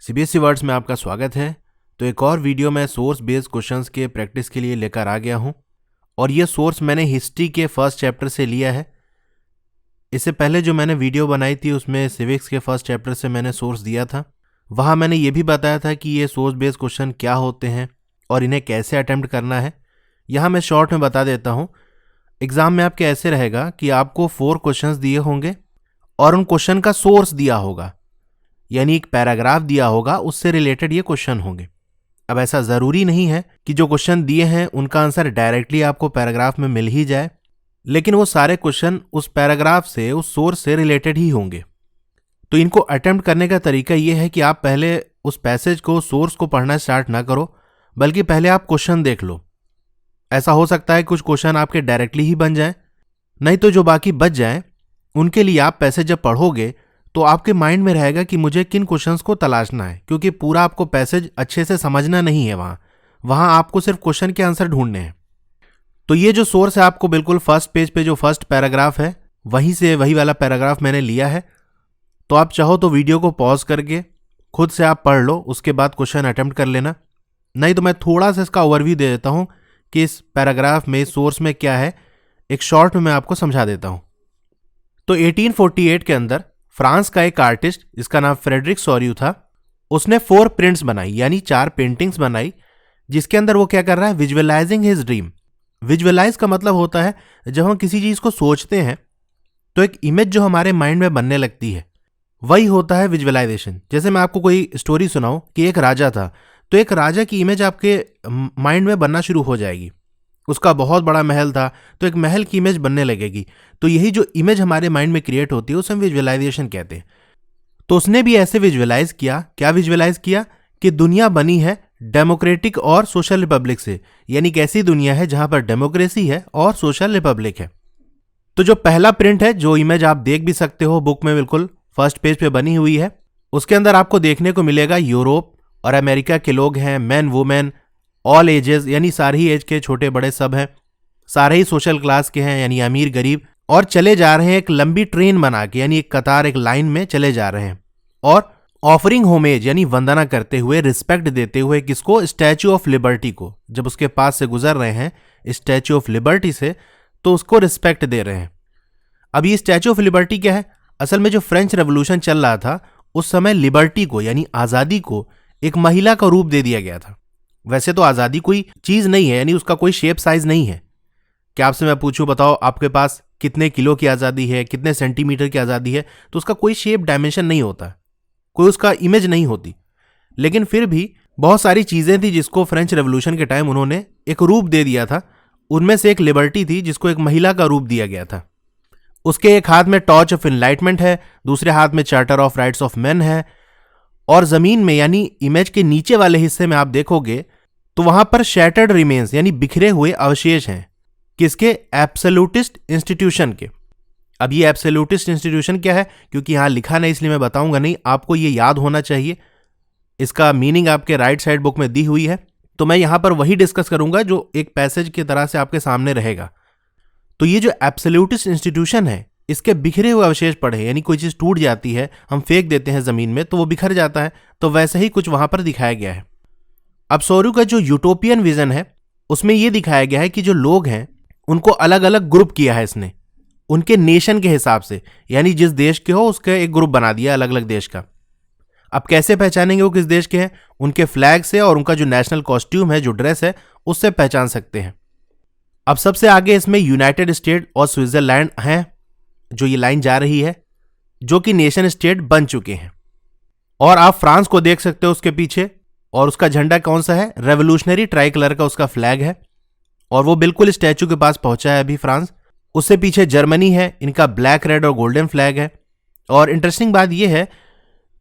CBSE words में आपका स्वागत है। तो एक और वीडियो मैं सोर्स बेस्ड क्वेश्चंस के प्रैक्टिस के लिए लेकर आ गया हूं और ये सोर्स मैंने हिस्ट्री के फर्स्ट चैप्टर से लिया है। इससे पहले जो मैंने वीडियो बनाई थी उसमें सिविक्स के फर्स्ट चैप्टर से मैंने सोर्स दिया था। वहाँ मैंने ये भी बताया था कि ये सोर्स बेस्ड क्वेश्चन क्या होते हैं और इन्हें कैसे अटेम्प्ट करना है। यहाँ मैं शॉर्ट में बता देता हूँ। एग्ज़ाम में आपके ऐसे रहेगा कि आपको 4 क्वेश्चंस दिए होंगे और उन क्वेश्चन का सोर्स दिया होगा, यानी एक पैराग्राफ दिया होगा, उससे रिलेटेड ये क्वेश्चन होंगे। अब ऐसा ज़रूरी नहीं है कि जो क्वेश्चन दिए हैं उनका आंसर डायरेक्टली आपको पैराग्राफ में मिल ही जाए, लेकिन वो सारे क्वेश्चन उस पैराग्राफ से, उस सोर्स से रिलेटेड ही होंगे। तो इनको अटेम्प्ट करने का तरीका ये है कि आप पहले उस पैसेज को, सोर्स को पढ़ना स्टार्ट ना करो, बल्कि पहले आप क्वेश्चन देख लो। ऐसा हो सकता है कुछ क्वेश्चन आपके डायरेक्टली ही बन जाए, नहीं तो जो बाकी बच जाए उनके लिए आप पैसेज जब पढ़ोगे तो आपके माइंड में रहेगा कि मुझे किन क्वेश्चंस को तलाशना है, क्योंकि पूरा आपको पैसेज अच्छे से समझना नहीं है। वहाँ आपको सिर्फ क्वेश्चन के आंसर ढूंढने हैं। तो ये जो सोर्स है आपको बिल्कुल फर्स्ट पेज पे जो फर्स्ट पैराग्राफ है वहीं से वही वाला पैराग्राफ मैंने लिया है। तो आप चाहो तो वीडियो को पॉज करके खुद से आप पढ़ लो, उसके बाद क्वेश्चन अटेम्प्ट कर लेना। नहीं तो मैं थोड़ा सा इसका ओवरव्यू दे देता हूँ कि इस पैराग्राफ में, सोर्स में क्या है, एक शॉर्ट में मैं आपको समझा देता हूँ। तो 1848 के अंदर फ्रांस का एक आर्टिस्ट जिसका नाम फ्रेडरिक सॉर्यू था, उसने 4 प्रिंट्स बनाई, यानी 4 पेंटिंग्स बनाई, जिसके अंदर वो क्या कर रहा है, विजुअलाइजिंग हिज ड्रीम। विजुअलाइज का मतलब होता है जब हम किसी चीज को सोचते हैं तो एक इमेज जो हमारे माइंड में बनने लगती है, वही होता है विजुअलाइजेशन। जैसे मैं आपको कोई स्टोरी सुनाऊं कि एक राजा था, तो एक राजा की इमेज आपके माइंड में बनना शुरू हो जाएगी। उसका बहुत बड़ा महल था तो एक महल की इमेज बनने लगेगी। तो यही जो इमेज हमारे माइंड में क्रिएट होती है उसे हम विजुअलाइजेशन कहते हैं। तो उसने भी ऐसे विजुअलाइज किया। क्या विजुअलाइज किया कि दुनिया बनी है डेमोक्रेटिक और सोशल रिपब्लिक से, यानी कैसी दुनिया है जहां पर डेमोक्रेसी है और सोशल रिपब्लिक है। तो जो पहला प्रिंट है, जो इमेज आप देख भी सकते हो बुक में, बिल्कुल फर्स्ट पेज पे बनी हुई है, उसके अंदर आपको देखने को मिलेगा यूरोप और अमेरिका के लोग हैं, मैन वुमेन, ऑल एजेस, यानी सारे ही एज के, छोटे बड़े सब हैं, सारे ही सोशल क्लास के हैं, यानी अमीर गरीब, और चले जा रहे हैं एक लंबी ट्रेन बना के, यानी एक कतार, एक लाइन में चले जा रहे हैं और ऑफरिंग होमेज, यानी वंदना करते हुए, रिस्पेक्ट देते हुए, किसको, स्टैच्यू ऑफ लिबर्टी को। जब उसके पास से गुजर रहे हैं स्टैच्यू ऑफ लिबर्टी से, तो उसको रिस्पेक्ट दे रहे हैं। अब ये स्टैच्यू ऑफ लिबर्टी क्या है? असल में जो फ्रेंच रेवोल्यूशन चल रहा था उस समय लिबर्टी को, यानी आजादी को, एक महिला का रूप दे दिया गया था। वैसे तो आज़ादी कोई चीज़ नहीं है, यानी उसका कोई शेप साइज नहीं है। क्या आपसे मैं पूछूं, बताओ आपके पास कितने किलो की आज़ादी है, कितने सेंटीमीटर की आज़ादी है, तो उसका कोई शेप डायमेंशन नहीं होता, कोई उसका इमेज नहीं होती। लेकिन फिर भी बहुत सारी चीज़ें थी जिसको फ्रेंच रेवोल्यूशन के टाइम उन्होंने एक रूप दे दिया था। उनमें से एक लिबर्टी थी जिसको एक महिला का रूप दिया गया था। उसके एक हाथ में टॉर्च ऑफ इनलाइटमेंट है, दूसरे हाथ में charter of rights of man है, और जमीन में, यानी इमेज के नीचे वाले हिस्से में आप देखोगे तो वहां पर शैटर्ड रिमेन्स, यानी बिखरे हुए अवशेष हैं। किसके? एब्सोल्यूटिस्ट इंस्टीट्यूशन के। अब ये एब्सोल्यूटिस्ट इंस्टीट्यूशन क्या है, क्योंकि यहां लिखा नहीं इसलिए मैं बताऊंगा नहीं, आपको ये याद होना चाहिए। इसका मीनिंग आपके राइट साइड बुक में दी हुई है, तो मैं यहां पर वही डिस्कस करूंगा जो एक पैसेज की तरह से आपके सामने रहेगा। तो ये जो एब्सोल्यूटिस्ट इंस्टीट्यूशन है, इसके बिखरे हुए अवशेष पड़े, यानी कोई चीज टूट जाती है, हम फेंक देते हैं जमीन में तो वो बिखर जाता है, तो वैसे ही कुछ वहां पर दिखाया गया है। अब सॉर्यू का जो यूटोपियन विजन है उसमें यह दिखाया गया है कि जो लोग हैं उनको अलग अलग ग्रुप किया है इसने, उनके नेशन के हिसाब से, यानी जिस देश के हो उसका एक ग्रुप बना दिया अलग अलग देश का। अब कैसे पहचानेंगे वो किस देश के हैं? उनके फ्लैग से और उनका जो नेशनल कॉस्ट्यूम है, जो ड्रेस है, उससे पहचान सकते हैं। अब सबसे आगे इसमें यूनाइटेड स्टेट और स्विट्जरलैंड हैं, जो ये लाइन जा रही है, जो कि नेशन स्टेट बन चुके हैं। और आप फ्रांस को देख सकते हो उसके पीछे, और उसका झंडा कौन सा है? रेवोल्यूशनरी ट्राई कलर का उसका फ्लैग है, और वो बिल्कुल स्टैच्यू के पास पहुंचा है अभी फ्रांस। उससे पीछे जर्मनी है, इनका ब्लैक, रेड और गोल्डन फ्लैग है। और इंटरेस्टिंग बात यह है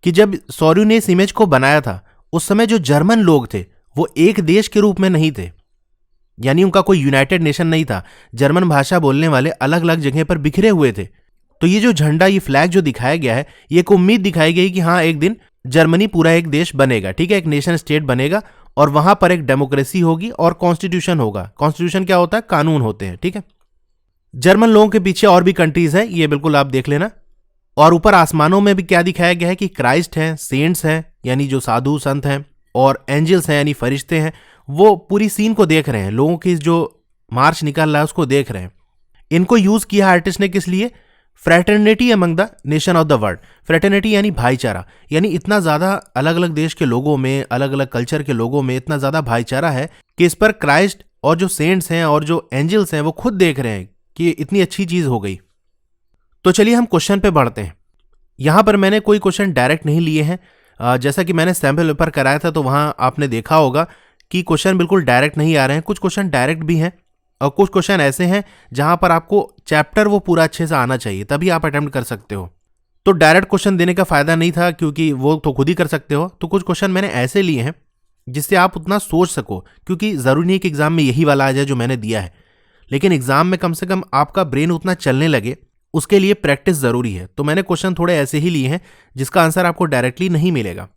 कि जब सॉर्यू ने इस इमेज को बनाया था उस समय जो जर्मन लोग थे वो एक देश के रूप में नहीं थे, यानी उनका कोई यूनाइटेड नेशन नहीं था। जर्मन भाषा बोलने वाले अलग अलग जगह पर बिखरे हुए थे। तो ये जो झंडा, ये फ्लैग जो दिखाया गया है, ये एक उम्मीद दिखाई गई कि हाँ, एक दिन जर्मनी पूरा एक देश बनेगा, ठीक है, एक नेशन स्टेट बनेगा, और वहां पर एक डेमोक्रेसी होगी और कॉन्स्टिट्यूशन होगा। कॉन्स्टिट्यूशन क्या होता है? कानून होते हैं, ठीक है। जर्मन लोगों के पीछे और भी कंट्रीज है, ये बिल्कुल आप देख लेना। और ऊपर आसमानों में भी क्या दिखाया गया है कि क्राइस्ट हैं, सेंट्स हैं यानी जो साधु संत हैं, और एंजल्स हैं यानी फरिश्ते हैं, वो पूरी सीन को देख रहे हैं, लोगों की जो मार्च निकल रहा है उसको देख रहे हैं। इनको यूज किया आर्टिस्ट ने किस लिए? Fraternity among the nation of the world. Fraternity यानी भाईचारा, यानी इतना ज्यादा अलग अलग देश के लोगों में, अलग अलग कल्चर के लोगों में इतना ज्यादा भाईचारा है कि इस पर क्राइस्ट और जो सेंट्स हैं और जो एंजल्स हैं वो खुद देख रहे हैं कि इतनी अच्छी चीज हो गई। तो चलिए हम क्वेश्चन पे बढ़ते हैं। यहां पर मैंने कोई क्वेश्चन डायरेक्ट नहीं लिए हैं, जैसा कि मैंने सैंपल पेपर कराया था तो वहां आपने देखा होगा कि क्वेश्चन बिल्कुल डायरेक्ट नहीं आ रहे हैं। कुछ क्वेश्चन डायरेक्ट भी हैं और कुछ क्वेश्चन ऐसे हैं जहां पर आपको चैप्टर वो पूरा अच्छे से आना चाहिए, तभी आप अटेम्प्ट कर सकते हो। तो डायरेक्ट क्वेश्चन देने का फायदा नहीं था क्योंकि वो तो खुद ही कर सकते हो। तो कुछ क्वेश्चन मैंने ऐसे लिए हैं जिससे आप उतना सोच सको, क्योंकि जरूरी नहीं कि एग्जाम में यही वाला आ जाए जो मैंने दिया है, लेकिन एग्जाम में कम से कम आपका ब्रेन उतना चलने लगे, उसके लिए प्रैक्टिस जरूरी है। तो मैंने क्वेश्चन थोड़े ऐसे ही लिए हैं जिसका आंसर आपको डायरेक्टली नहीं मिलेगा।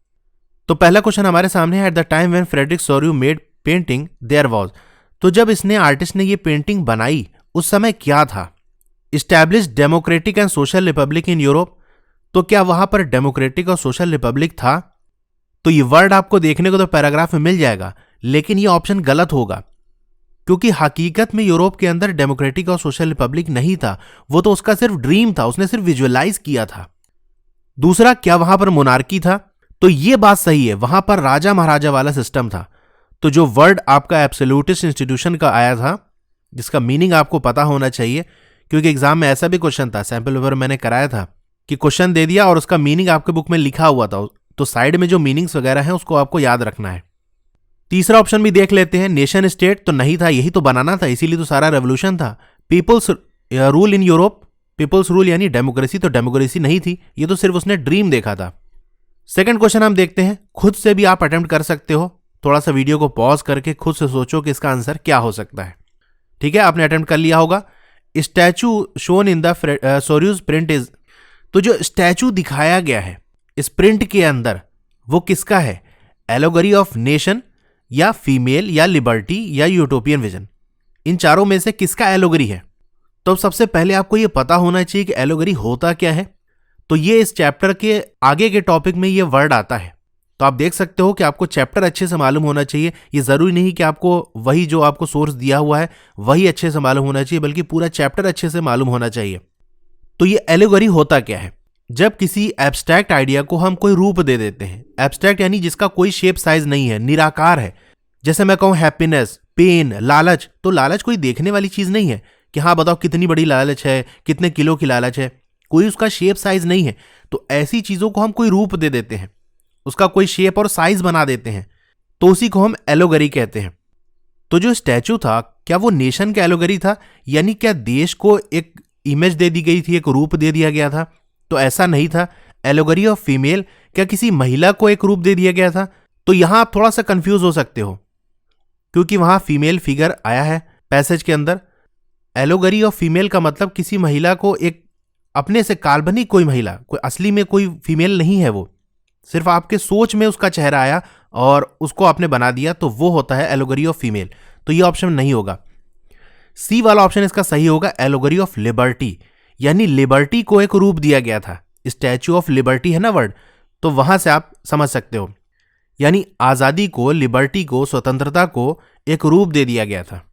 तो पहला क्वेश्चन हमारे सामने है, at the time when Frederic Sorrieu made painting there was. तो जब इसने आर्टिस्ट ने ये पेंटिंग बनाई उस समय क्या था? Establish democratic and social Republic in Europe. तो क्या वहां पर डेमोक्रेटिक और सोशल रिपब्लिक था? तो ये वर्ड आपको देखने को तो पैराग्राफ में मिल जाएगा, लेकिन ये ऑप्शन गलत होगा, क्योंकि हकीकत में यूरोप के अंदर डेमोक्रेटिक और सोशल रिपब्लिक नहीं था, वो तो उसका सिर्फ ड्रीम था, उसने सिर्फ विजुअलाइज किया था। दूसरा, क्या वहां पर मोनार्की था? तो ये बात सही है, वहां पर राजा महाराजा वाला सिस्टम था। तो जो वर्ड आपका एब्सोल्यूटिस्ट इंस्टीट्यूशन का आया था, जिसका मीनिंग आपको पता होना चाहिए, क्योंकि एग्जाम में ऐसा भी क्वेश्चन था, सैंपल पेपर मैंने कराया था कि क्वेश्चन दे दिया और उसका मीनिंग आपके बुक में लिखा हुआ था, तो साइड में जो मीनिंग्स वगैरह हैं उसको आपको याद रखना है। तीसरा ऑप्शन भी देख लेते हैं, नेशन स्टेट तो नहीं था, यही तो बनाना था, इसीलिए तो सारा रेवोल्यूशन था। People's rule in Europe, people's rule यानी डेमोक्रेसी, तो डेमोक्रेसी नहीं थी, ये तो सिर्फ उसने ड्रीम देखा था। सेकंड क्वेश्चन हम देखते हैं, खुद से भी आप अटेम्प्ट कर सकते हो, थोड़ा सा वीडियो को पॉज करके खुद से सोचो कि इसका आंसर क्या हो सकता है। ठीक है, आपने अटेम्प्ट कर लिया होगा। Statue shown in the Sorrieu's print is. तो जो स्टैचू दिखाया गया है इस प्रिंट के अंदर वो किसका है? एलोगरी ऑफ नेशन या फीमेल या लिबर्टी या यूटोपियन विजन, इन चारों में से किसका एलोगरी है? तो सबसे पहले आपको यह पता होना चाहिए कि एलोगरी होता क्या है। तो ये इस चैप्टर के आगे के टॉपिक में ये वर्ड आता है, तो आप देख सकते हो कि आपको चैप्टर अच्छे से मालूम होना चाहिए। ये जरूरी नहीं कि आपको वही जो आपको सोर्स दिया हुआ है वही अच्छे से मालूम होना चाहिए, बल्कि पूरा चैप्टर अच्छे से मालूम होना चाहिए। तो ये एलोगरी होता क्या है? जब किसी एब्स्ट्रैक्ट आइडिया को हम कोई रूप दे देते हैं, एब्स्ट्रैक्ट यानी जिसका कोई शेप साइज नहीं है, निराकार है। जैसे मैं कहूं हैप्पीनेस, पेन, लालच, तो लालच कोई देखने वाली चीज नहीं है कि हाँ बताओ कितनी बड़ी लालच है, कितने किलो की लालच है, कोई उसका शेप साइज नहीं है। तो ऐसी चीजों को हम कोई रूप दे देते हैं, उसका कोई शेप और साइज बना देते हैं, तो उसी को हम एलोगरी कहते हैं। तो जो स्टैचू था क्या वो नेशन का एलोगरी था, यानी क्या देश को एक इमेज दे दी गई थी, एक रूप दे दिया गया था? तो ऐसा नहीं था। एलोगरी ऑफ फीमेल, क्या किसी महिला को एक रूप दे दिया गया था? तो यहां आप थोड़ा सा कंफ्यूज हो सकते हो, क्योंकि वहां फीमेल फिगर आया है पैसेज के अंदर। एलोगरी ऑफ फीमेल का मतलब किसी महिला को एक अपने से काल्पनिक कोई महिला, कोई असली में कोई फीमेल नहीं है, वो सिर्फ आपके सोच में उसका चेहरा आया और उसको आपने बना दिया, तो वो होता है एलोगरी ऑफ फीमेल। तो ये ऑप्शन नहीं होगा। सी वाला ऑप्शन इसका सही होगा, एलोगरी ऑफ लिबर्टी, यानी लिबर्टी को एक रूप दिया गया था। स्टैच्यू ऑफ लिबर्टी है ना वर्ड, तो वहां से आप समझ सकते हो, यानी आजादी को, लिबर्टी को, स्वतंत्रता को एक रूप दे दिया गया था।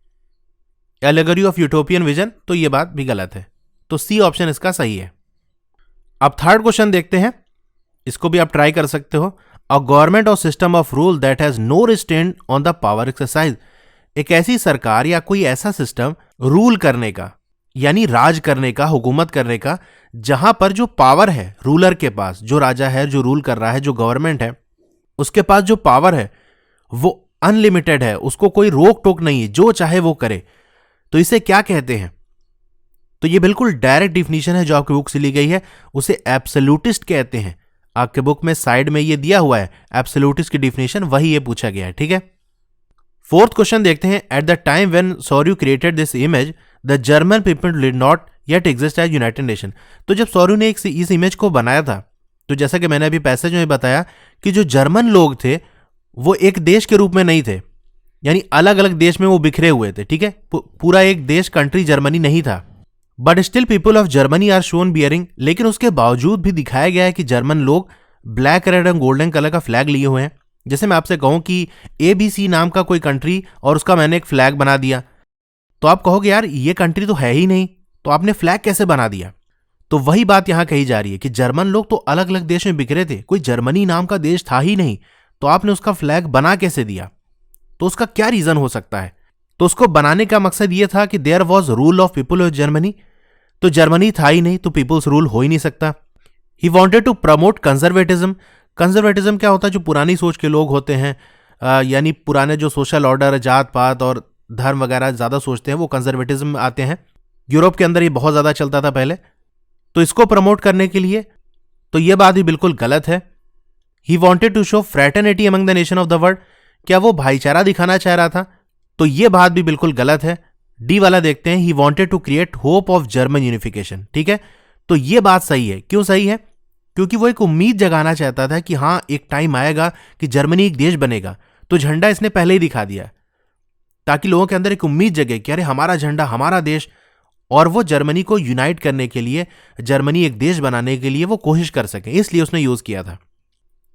एलोगरी ऑफ यूटोपियन विजन, तो ये बात भी गलत है, तो सी ऑप्शन इसका सही है। अब थर्ड क्वेश्चन देखते हैं, इसको भी आप ट्राई कर सकते हो। A government or system of rule that has no restraint on the power exercise. एक ऐसी सरकार या कोई ऐसा सिस्टम रूल करने का, यानी राज करने का, हुकूमत करने का, जहां पर जो पावर है रूलर के पास, जो राजा है, जो रूल कर रहा है, जो गवर्नमेंट है, उसके पास जो पावर है वो अनलिमिटेड है, उसको कोई रोक टोक नहीं है, जो चाहे वो करे। तो इसे क्या कहते हैं? तो ये बिल्कुल डायरेक्ट डिफिनीशन है जो आपकी बुक से ली गई है, उसे एब्सोल्यूटिस्ट कहते हैं। आपके बुक में साइड में ये दिया हुआ है एब्सोल्यूटिस्ट की डिफिनीशन, वही ये पूछा गया है। ठीक है, फोर्थ क्वेश्चन देखते हैं। At the time when Sorrieu created this image the German people did not yet exist as United Nation. तो जब सोर्यू ने इस इमेज को बनाया था, तो जैसा कि मैंने अभी पैसेज में बताया कि जो जर्मन लोग थे वो एक देश के रूप में नहीं थे, यानी अलग अलग देश में वो बिखरे हुए थे। ठीक है, पूरा एक देश, कंट्री जर्मनी नहीं था, but still people of Germany are shown bearing, लेकिन उसके बावजूद भी दिखाया गया है कि जर्मन लोग black, red and golden colour का फ्लैग लिए हुए हैं। जैसे मैं आपसे कहूं कि ABC नाम का कोई कंट्री और उसका मैंने एक फ्लैग बना दिया, तो आप कहोगे यार ये कंट्री तो है ही नहीं, तो आपने फ्लैग कैसे बना दिया? तो वही बात यहां कही जा रही है कि जर्मन लोग तो अलग अलग देश में बिखरे थे, कोई जर्मनी नाम का देश था ही नहीं, तो आपने उसका फ्लैग बना कैसे दिया? तो उसका क्या रीजन हो सकता है? तो उसको बनाने का मकसद यह था कि there was rule of people of Germany, तो जर्मनी था ही नहीं, तो पीपल्स रूल हो ही नहीं सकता। He wanted to promote conservatism. Conservatism क्या होता है? जो पुरानी सोच के लोग होते हैं, यानी पुराने जो सोशल ऑर्डर, जात पात और धर्म वगैरह ज्यादा सोचते हैं, वो कंजर्वेटिज्म में आते हैं। यूरोप के अंदर ये बहुत ज्यादा चलता था पहले, तो इसको प्रमोट करने के लिए, तो ये बात भी बिल्कुल गलत है। He wanted to show fraternity among the nation of the world, क्या वो भाईचारा दिखाना चाह रहा था? तो ये बात भी बिल्कुल गलत है। डी वाला देखते हैं, he wanted to create hope of German unification. ठीक है, तो ये बात सही है। क्यों सही है? क्योंकि वो एक उम्मीद जगाना चाहता था कि हाँ एक टाइम आएगा कि जर्मनी एक देश बनेगा, तो झंडा इसने पहले ही दिखा दिया ताकि लोगों के अंदर एक उम्मीद जगे कि अरे हमारा झंडा, हमारा देश, और वो जर्मनी को यूनाइट करने के लिए, जर्मनी एक देश बनाने के लिए वो कोशिश कर सके, इसलिए उसने यूज किया था।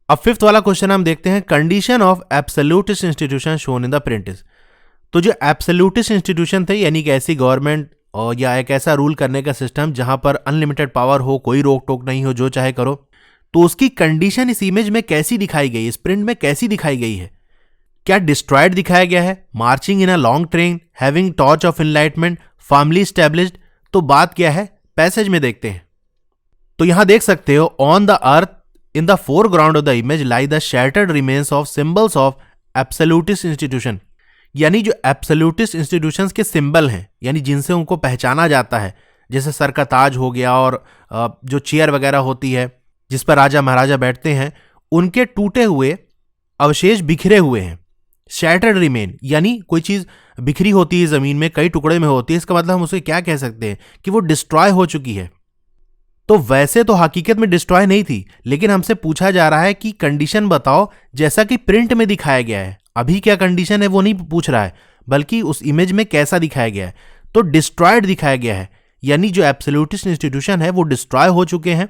अब फिफ्थ वाला क्वेश्चन हम देखते हैं, condition of absolutist institution shown in the prints. तो जो एब्सोल्यूटिस्ट इंस्टीट्यूशन थे, यानी कि ऐसी गवर्नमेंट और या एक ऐसा रूल करने का सिस्टम जहां पर अनलिमिटेड पावर हो, कोई रोक टोक नहीं हो, जो चाहे करो, तो उसकी कंडीशन इस इमेज में कैसी दिखाई गई, इस प्रिंट में कैसी दिखाई गई है? क्या डिस्ट्रॉयड दिखाया गया है, marching in a long train, having torch of enlightenment, firmly established? तो बात क्या है, पैसेज में देखते हैं। तो यहां देख सकते हो, on the earth in the foreground of the image lie the shattered remains of symbols of absolutist institution, यानी जो एब्सोल्यूटिस्ट इंस्टीट्यूशंस के सिंबल हैं, यानी जिनसे उनको पहचाना जाता है, जैसे सर का ताज हो गया और जो चेयर वगैरह होती है जिस पर राजा महाराजा बैठते हैं, उनके टूटे हुए अवशेष बिखरे हुए हैं। शैटर्ड रिमेन, यानी कोई चीज बिखरी होती है जमीन में, कई टुकड़े में होती है, इसका मतलब हम उसे क्या कह सकते हैं कि वो डिस्ट्रॉय हो चुकी है। तो वैसे तो हकीकत में डिस्ट्रॉय नहीं थी, लेकिन हमसे पूछा जा रहा है कि कंडीशन बताओ जैसा कि प्रिंट में दिखाया गया है। अभी क्या कंडीशन है वो नहीं पूछ रहा है, बल्कि उस इमेज में कैसा दिखाया गया है। तो डिस्ट्रॉयड दिखाया गया है, यानी जो एब्सोल्यूटिस्ट इंस्टीट्यूशन है वो डिस्ट्रॉय हो चुके हैं,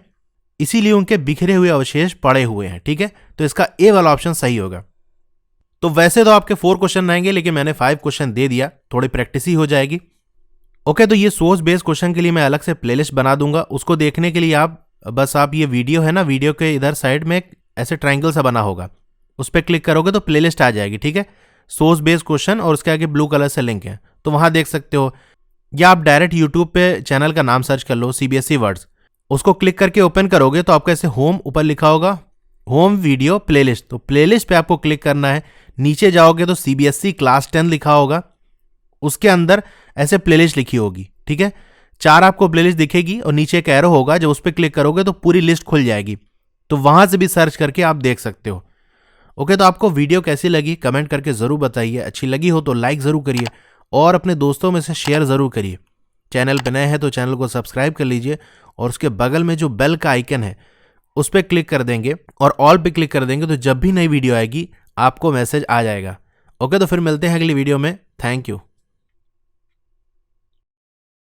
इसीलिए उनके बिखरे हुए अवशेष पड़े हुए हैं। ठीक है, तो इसका ए वाला ऑप्शन सही होगा। तो वैसे तो आपके 4 क्वेश्चन रहेंगे, लेकिन मैंने 5 क्वेश्चन दे दिया, थोड़ी प्रैक्टिस ही हो जाएगी। ओके, तो ये सोर्स बेस्ड क्वेश्चन के लिए मैं अलग से प्लेलिस्ट बना दूंगा। उसको देखने के लिए आप ये वीडियो है ना, वीडियो के इधर साइड में ऐसे ट्रायंगल सा बना होगा, उस पर क्लिक करोगे तो प्लेलिस्ट आ जाएगी। ठीक है, सोर्स बेस्ड क्वेश्चन, और उसके आगे ब्लू कलर से लिंक है, तो वहां देख सकते हो। या आप डायरेक्ट यूट्यूब पे चैनल का नाम सर्च कर लो, CBSE वर्ड्स, उसको क्लिक करके ओपन करोगे तो आपका ऐसे होम ऊपर लिखा होगा, होम वीडियो प्लेलिस्ट, तो प्लेलिस्ट पे आपको क्लिक करना है। नीचे जाओगे तो CBSE क्लास 10 लिखा होगा, उसके अंदर ऐसे प्लेलिस्ट लिखी होगी। ठीक है, 4 आपको प्लेलिस्ट दिखेगी और नीचे एक एरो होगा, जब उस पर क्लिक करोगे तो पूरी लिस्ट खुल जाएगी, तो वहां से भी सर्च करके आप देख सकते हो। ओके, तो आपको वीडियो कैसी लगी कमेंट करके जरूर बताइए। अच्छी लगी हो तो लाइक जरूर करिए और अपने दोस्तों में से शेयर जरूर करिए। चैनल पर नए हैं तो चैनल को सब्सक्राइब कर लीजिए, और उसके बगल में जो बेल का आइकन है उस पर क्लिक कर देंगे और ऑल पे क्लिक कर देंगे, तो जब भी नई वीडियो आएगी आपको मैसेज आ जाएगा। ओके, तो फिर मिलते हैं अगली वीडियो में। Thank you.